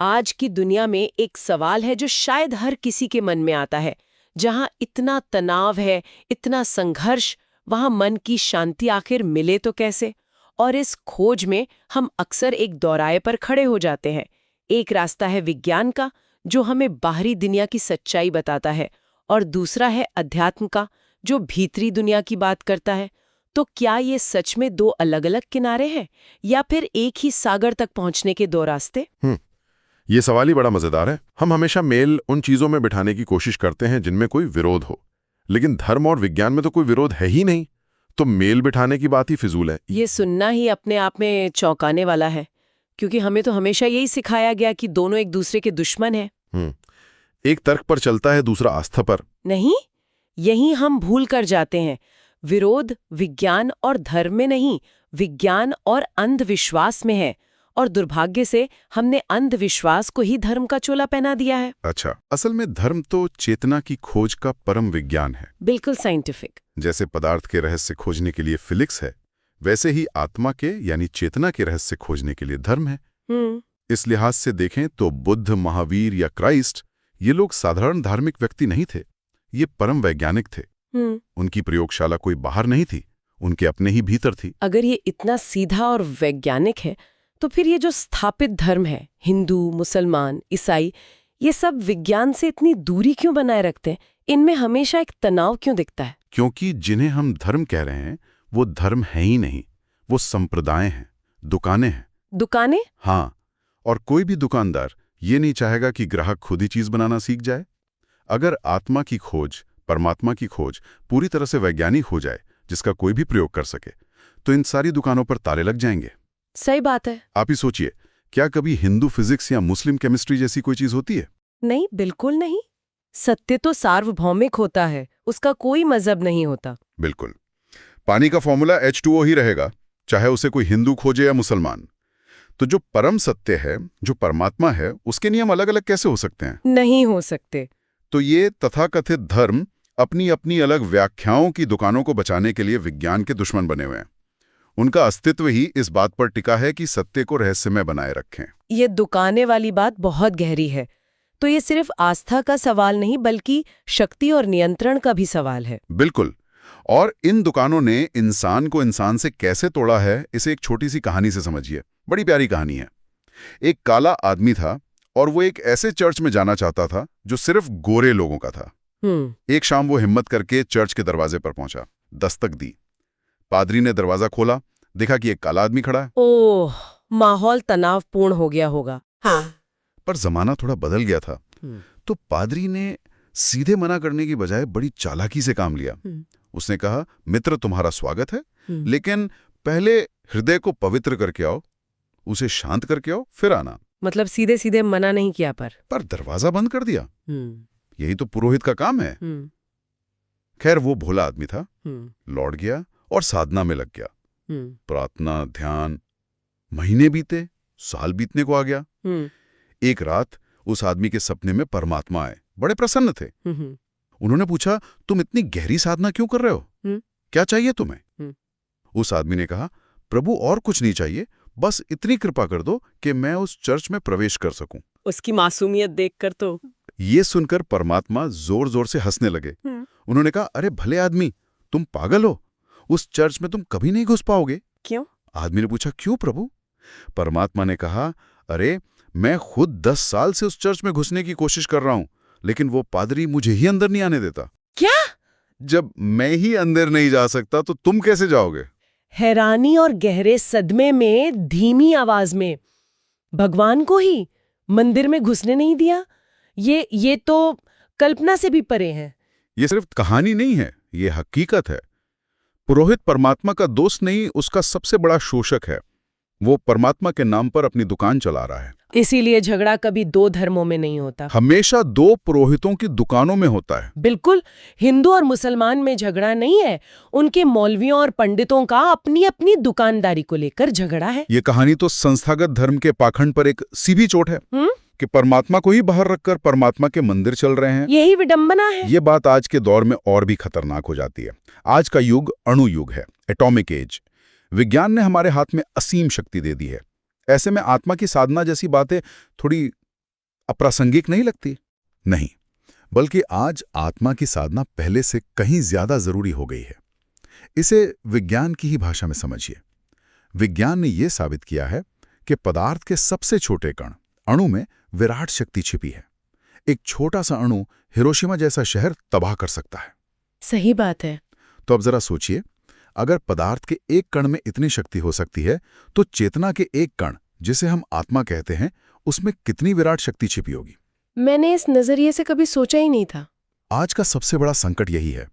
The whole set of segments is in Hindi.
आज की दुनिया में एक सवाल है जो शायद हर किसी के मन में आता है। जहां इतना तनाव है, इतना संघर्ष, वहां मन की शांति आखिर मिले तो कैसे? और इस खोज में हम अक्सर एक दौराहे पर खड़े हो जाते हैं। एक रास्ता है विज्ञान का, जो हमें बाहरी दुनिया की सच्चाई बताता है, और दूसरा है अध्यात्म का, जो भीतरी दुनिया की बात करता है। तो क्या ये सच में दो अलग-अलग किनारे हैं, या फिर एक ही सागर तक पहुंचने के दो रास्ते? ये सवाल ही बड़ा मजेदार है। हम हमेशा मेल उन चीजों में बिठाने की कोशिश करते हैं जिनमें कोई विरोध हो, लेकिन धर्म और विज्ञान में तो कोई विरोध है ही नहीं, तो मेल बिठाने की बात ही फिजूल है। ये सुनना ही अपने आप में चौंकाने वाला है, क्योंकि हमें तो हमेशा यही सिखाया गया कि दोनों एक दूसरे के दुश्मन हैं। एक तर्क पर चलता है, दूसरा आस्था पर। नहीं, यही हम भूल कर जाते हैं। विरोध विज्ञान और धर्म में नहीं, विज्ञान और अंधविश्वास में है। और दुर्भाग्य से हमने अंधविश्वास को ही धर्म का चोला पहना दिया है। अच्छा, असल में धर्म तो चेतना की खोज का परम विज्ञान है। बिल्कुल साइंटिफिक। जैसे पदार्थ के रहस्य खोजने के लिए फिजिक्स है, वैसे ही आत्मा के यानी चेतना के रहस्य खोजने के लिए धर्म है। इस लिहाज से देखें तो बुद्ध, महावीर या क्राइस्ट, ये लोग साधारण धार्मिक व्यक्ति नहीं थे, ये परम वैज्ञानिक थे। उनकी प्रयोगशाला कोई बाहर नहीं थी, उनके अपने ही भीतर थी। अगर ये इतना सीधा और वैज्ञानिक है, तो फिर ये जो स्थापित धर्म है, हिंदू, मुसलमान, ईसाई, ये सब विज्ञान से इतनी दूरी क्यों बनाए रखते हैं? इनमें हमेशा एक तनाव क्यों दिखता है? क्योंकि जिन्हें हम धर्म कह रहे हैं वो धर्म है ही नहीं, वो संप्रदाय हैं, दुकानें हैं। दुकानें? हाँ, और कोई भी दुकानदार ये नहीं चाहेगा कि ग्राहक खुद ही चीज बनाना सीख जाए। अगर आत्मा की खोज, परमात्मा की खोज पूरी तरह से वैज्ञानिक हो जाए, जिसका कोई भी प्रयोग कर सके, तो इन सारी दुकानों पर ताले लग जाएंगे। सही बात है। आप ही सोचिए, क्या कभी हिंदू फिजिक्स या मुस्लिम केमिस्ट्री जैसी कोई चीज होती है? नहीं, बिल्कुल नहीं। सत्य तो सार्वभौमिक होता है, उसका कोई मजहब नहीं होता। बिल्कुल। पानी का फॉर्मूला H2O ही रहेगा, चाहे उसे कोई हिंदू खोजे या मुसलमान। तो जो परम सत्य है, जो परमात्मा है, उसके नियम अलग अलग कैसे हो सकते हैं? नहीं हो सकते। तो ये तथाकथित धर्म अपनी अपनी अलग व्याख्याओं की दुकानों को बचाने के लिए विज्ञान के दुश्मन बने हुए हैं। उनका अस्तित्व ही इस बात पर टिका है कि सत्य को रहस्यमय बनाए रखें। ये दुकाने वाली बात बहुत गहरी है। तो ये सिर्फ आस्था का सवाल नहीं, बल्कि शक्ति और नियंत्रण का भी सवाल है। बिल्कुल। और इन दुकानों ने इंसान को इंसान से कैसे तोड़ा है, इसे एक छोटी सी कहानी से समझिए। बड़ी प्यारी कहानी है। एक काला आदमी था और वो एक ऐसे चर्च में जाना चाहता था जो सिर्फ गोरे लोगों का था। एक शाम वो हिम्मत करके चर्च के दरवाजे पर पहुंचा, दस्तक दी। पादरी ने दरवाजा खोला, देखा कि एक काला आदमी खड़ा है। ओह, माहौल तनावपूर्ण हो गया होगा। हाँ। पर जमाना थोड़ा बदल गया था। तो पादरी ने सीधे मना करने की बजाय बड़ी चालाकी से काम लिया। उसने कहा, मित्र, तुम्हारा स्वागत है, लेकिन पहले हृदय को पवित्र करके आओ, उसे शांत करके आओ, फिर आना। मतलब सीधे सीधे मना नहीं किया, पर दरवाजा बंद कर दिया। यही तो पुरोहित का काम है। खैर, वो भोला आदमी था, लौट गया और साधना में लग गया। प्रार्थना, ध्यान। महीने बीते, साल बीतने को आ गया। एक रात उस आदमी के सपने में परमात्मा आए, बड़े प्रसन्न थे। उन्होंने पूछा, तुम इतनी गहरी साधना क्यों कर रहे हो? क्या चाहिए तुम्हें? उस आदमी ने कहा, प्रभु, और कुछ नहीं चाहिए, बस इतनी कृपा कर दो कि मैं उस चर्च में प्रवेश कर सकूं। उसकी मासूमियत देखकर तो। ये सुनकर परमात्मा जोर जोर से हंसने लगे। उन्होंने कहा, अरे भले आदमी, तुम पागल हो, उस चर्च में तुम कभी नहीं घुस पाओगे। क्यों? आदमी ने पूछा, क्यों प्रभु? परमात्मा ने कहा, अरे मैं खुद 10 साल से उस चर्च में घुसने की कोशिश कर रहा हूं, लेकिन वो पादरी मुझे ही अंदर नहीं आने देता। क्या? जब मैं ही अंदर नहीं जा सकता तो तुम कैसे जाओगे? हैरानी और गहरे सदमे में धीमी आवाज में, भगवान को ही मंदिर में घुसने नहीं दिया? ये तो कल्पना से भी परे है। ये सिर्फ कहानी नहीं है, ये हकीकत है। पुरोहित परमात्मा का दोस्त नहीं, उसका सबसे बड़ा शोषक है। वो परमात्मा के नाम पर अपनी दुकान चला रहा है। इसीलिए झगड़ा कभी दो धर्मों में नहीं होता, हमेशा दो पुरोहितों की दुकानों में होता है। बिल्कुल। हिंदू और मुसलमान में झगड़ा नहीं है, उनके मौलवियों और पंडितों का अपनी अपनी दुकानदारी को लेकर झगड़ा है। ये कहानी तो संस्थागत धर्म के पाखंड पर एक सीधी चोट है कि परमात्मा को ही बाहर रखकर परमात्मा के मंदिर चल रहे हैं। यही विडंबना है। ये बात आज के दौर में और भी खतरनाक हो जाती है। आज का युग अणु युग है, एटॉमिक एज। विज्ञान ने हमारे हाथ में असीम शक्ति दे दी है। ऐसे में आत्मा की साधना जैसी बातें थोड़ी अप्रासंगिक नहीं लगती? नहीं, बल्कि आज आत्मा की साधना पहले से कहीं ज्यादा जरूरी हो गई है। इसे विज्ञान की ही भाषा में समझिए। विज्ञान ने यह साबित किया है कि पदार्थ के सबसे छोटे कण अणु में विराट शक्ति छिपी है। एक छोटा सा अणु हिरोशिमा जैसा शहर तबाह कर सकता है। सही बात है। तो अब जरा सोचिए, अगर पदार्थ के एक कण में इतनी शक्ति हो सकती है, तो चेतना के एक कण, जिसे हम आत्मा कहते हैं, उसमें कितनी विराट शक्ति छिपी होगी। मैंने इस नजरिए से कभी सोचा ही नहीं था। आज का सबसे बड़ा संकट यही है।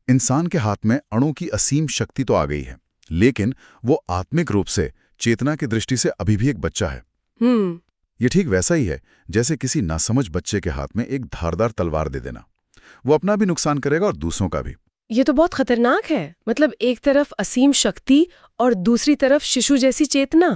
इंसान के हाथ में अणु की असीम शक्ति तो आ गई है, लेकिन वो आत्मिक रूप से, चेतना की दृष्टि से अभी भी एक बच्चा है। ये ठीक वैसा ही है जैसे किसी नासमझ बच्चे के हाथ में एक धारदार तलवार दे देना। वो अपना भी नुकसान करेगा और दूसरों का भी। ये तो बहुत खतरनाक है। मतलब एक तरफ असीम शक्ति और दूसरी तरफ शिशु जैसी चेतना।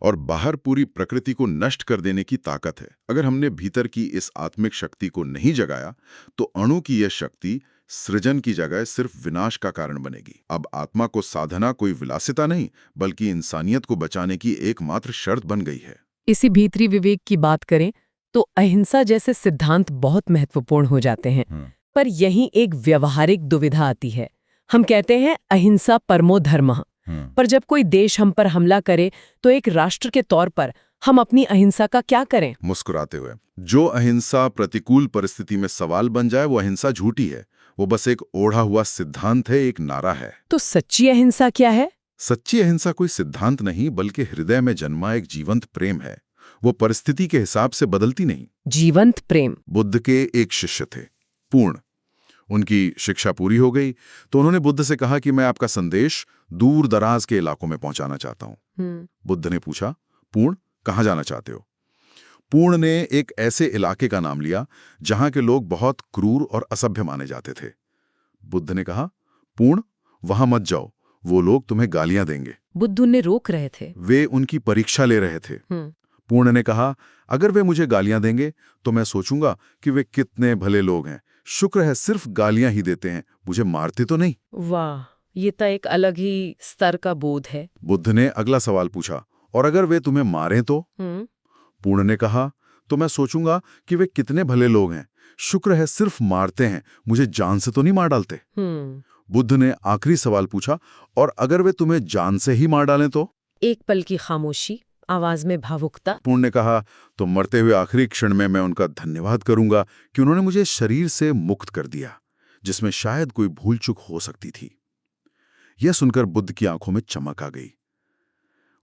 और बाहर पूरी प्रकृति को नष्ट कर देने की ताकत है। अगर हमने भीतर की इस आत्मिक शक्ति को नहीं जगाया, तो अणु की यह शक्ति सृजन की जगह सिर्फ विनाश का कारण बनेगी। अब आत्मा को साधना कोई विलासिता नहीं, बल्कि इंसानियत को बचाने की एकमात्र शर्त बन गई है। इसी भीतरी विवेक की बात करें तो अहिंसा जैसे सिद्धांत बहुत महत्वपूर्ण हो जाते हैं। पर यहीं एक व्यवहारिक दुविधा आती है। हम कहते हैं अहिंसा परमो धर्मः, पर जब कोई देश हम पर हमला करे तो एक राष्ट्र के तौर पर हम अपनी अहिंसा का क्या करें? मुस्कुराते हुए, जो अहिंसा प्रतिकूल परिस्थिति में सवाल बन जाए, वो अहिंसा झूठी है। वो बस एक ओढ़ा हुआ सिद्धांत है, एक नारा है। तो सच्ची अहिंसा क्या है? सच्ची अहिंसा कोई सिद्धांत नहीं, बल्कि हृदय में जन्मा एक जीवंत प्रेम है। वो परिस्थिति के हिसाब से बदलती नहीं। जीवंत प्रेम। बुद्ध के एक शिष्य थे, पूर्ण। उनकी शिक्षा पूरी हो गई तो उन्होंने बुद्ध से कहा कि मैं आपका संदेश दूर दराज के इलाकों में पहुंचाना चाहता हूं। बुद्ध ने पूछा, पूर्ण, कहां जाना चाहते हो? पूर्ण ने एक ऐसे इलाके का नाम लिया जहां के लोग बहुत क्रूर और असभ्य माने जाते थे। बुद्ध ने कहा, पूर्ण, वहां मत जाओ, वो लोग तुम्हें गालियां देंगे। बुद्ध उन्हें रोक रहे थे। वे उनकी परीक्षा ले रहे थे। पूर्ण ने कहा, अगर वे मुझे गालियां देंगे तो मैं सोचूंगा कि वे कितने भले लोग हैं। शुक्र है सिर्फ गालियां ही देते हैं, मुझे मारते तो नहीं। वाह, ये तो एक अलग ही स्तर का बोध है। बुद्ध ने अगला सवाल पूछा, और अगर वे तुम्हें मारें तो? पूर्ण ने कहा, तो मैं सोचूंगा कि वे कितने भले लोग हैं। शुक्र है सिर्फ मारते हैं, मुझे जान से तो नहीं मार डालते। बुद्ध ने आखिरी सवाल पूछा, और अगर वे तुम्हें जान से ही मार डालें तो? एक पल की खामोशी, आवाज में भावुकता। पूर्ण ने कहा, तो मरते हुए आखिरी क्षण में मैं उनका धन्यवाद करूंगा कि उन्होंने मुझे शरीर से मुक्त कर दिया, जिसमें शायद कोई भूल चूक हो सकती थी। यह सुनकर बुद्ध की आंखों में चमक आ गई।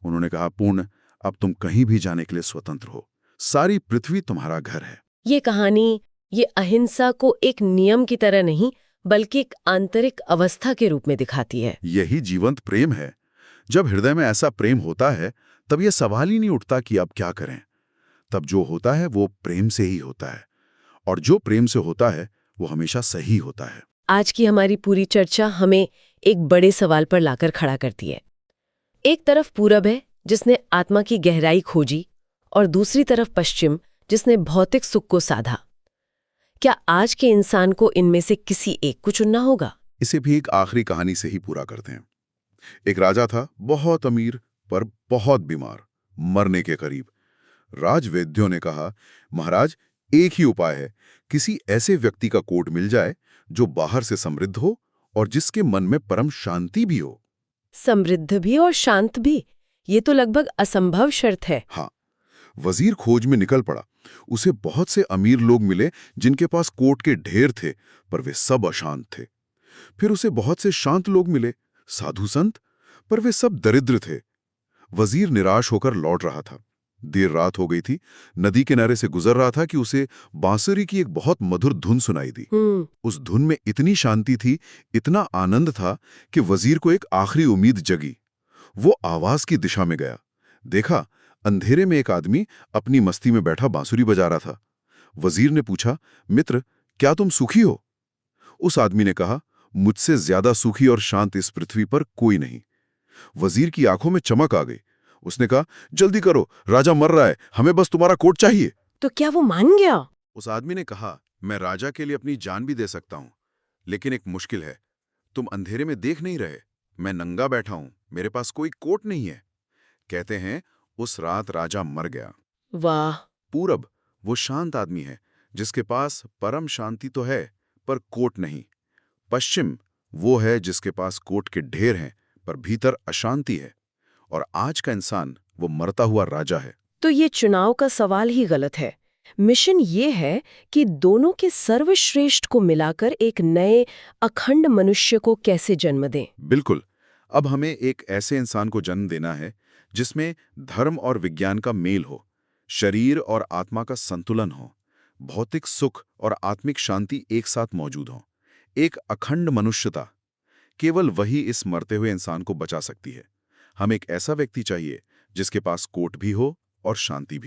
उन्होंने कहा, पूर्ण, अब तुम कहीं भी जाने के लिए स्वतंत्र हो। सारी पृथ्वी तुम्हारा घर है। ये कहानी, ये अहिंसा को एक नियम की तरह नहीं, बल्कि एक आंतरिक अवस्था के रूप में दिखाती है। यही जीवंत प्रेम है। जब हृदय में ऐसा प्रेम होता है, तब यह सवाल ही नहीं उठता कि अब क्या करें। तब जो होता है वो प्रेम से ही होता है, और जो प्रेम से होता है वो हमेशा सही होता है। आज की हमारी पूरी चर्चा हमें एक बड़े सवाल पर लाकर खड़ा करती है। एक तरफ पूरब है, जिसने आत्मा की गहराई खोजी, और दूसरी तरफ पश्चिम, जिसने भौतिक सुख को साधा। क्या आज के इंसान को इनमें से किसी एक को चुनना होगा? इसे भी एक आखिरी कहानी से ही पूरा करते हैं। एक राजा था, बहुत अमीर पर बहुत बीमार, मरने के करीब। राजवैद्यों ने कहा, महाराज, एक ही उपाय है, किसी ऐसे व्यक्ति का कोट मिल जाए जो बाहर से समृद्ध हो और जिसके मन में परम शांति भी हो। समृद्ध भी और शांत भी, ये तो लगभग असंभव शर्त है। हाँ, वजीर खोज में निकल पड़ा। उसे बहुत से अमीर लोग मिले जिनके पास कोट के ढेर थे, पर वे सब अशांत थे। फिर उसे बहुत से शांत लोग मिले, साधु संत, पर वे सब दरिद्र थे। वजीर निराश होकर लौट रहा था। देर रात हो गई थी। नदी किनारे से गुजर रहा था कि उसे बांसुरी की एक बहुत मधुर धुन सुनाई दी। उस धुन में इतनी शांति थी, इतना आनंद था कि वजीर को एक आखिरी उम्मीद जगी। वो आवाज की दिशा में गया। देखा, अंधेरे में एक आदमी अपनी मस्ती में बैठा बांसुरी बजा रहा था। वजीर ने पूछा, मित्र, क्या तुम सुखी हो? उस आदमी ने कहा, मुझसे ज्यादा सुखी और शांत इस पृथ्वी पर कोई नहीं। वजीर की आंखों में चमक आ गई। उसने कहा, जल्दी करो, राजा मर रहा है, हमें बस तुम्हारा कोट चाहिए। तो क्या वो मान गया? उस आदमी ने कहा, मैं राजा के लिए अपनी जान भी दे सकता हूं, लेकिन एक मुश्किल है। तुम अंधेरे में देख नहीं रहे, मैं नंगा बैठा हूं, मेरे पास कोई कोट नहीं है। कहते हैं उस रात राजा मर गया। वाह। पूरब, वो शांत आदमी है जिसके पास परम शांति तो है पर कोट नहीं। पश्चिम वो है जिसके पास कोट के ढेर हैं पर भीतर अशांति है। और आज का इंसान वो मरता हुआ राजा है। तो ये चुनाव का सवाल ही गलत है। मिशन ये है कि दोनों के सर्वश्रेष्ठ को मिलाकर एक नए अखंड मनुष्य को कैसे जन्म दें। बिल्कुल। अब हमें एक ऐसे इंसान को जन्म देना है जिसमें धर्म और विज्ञान का मेल हो, शरीर और आत्मा का संतुलन हो, भौतिक सुख और आत्मिक शांति एक साथ मौजूद हो। एक अखंड मनुष्यता, केवल वही इस मरते हुए इंसान को बचा सकती है। हम एक ऐसा व्यक्ति चाहिए जिसके पास कोट भी हो और शांति भी।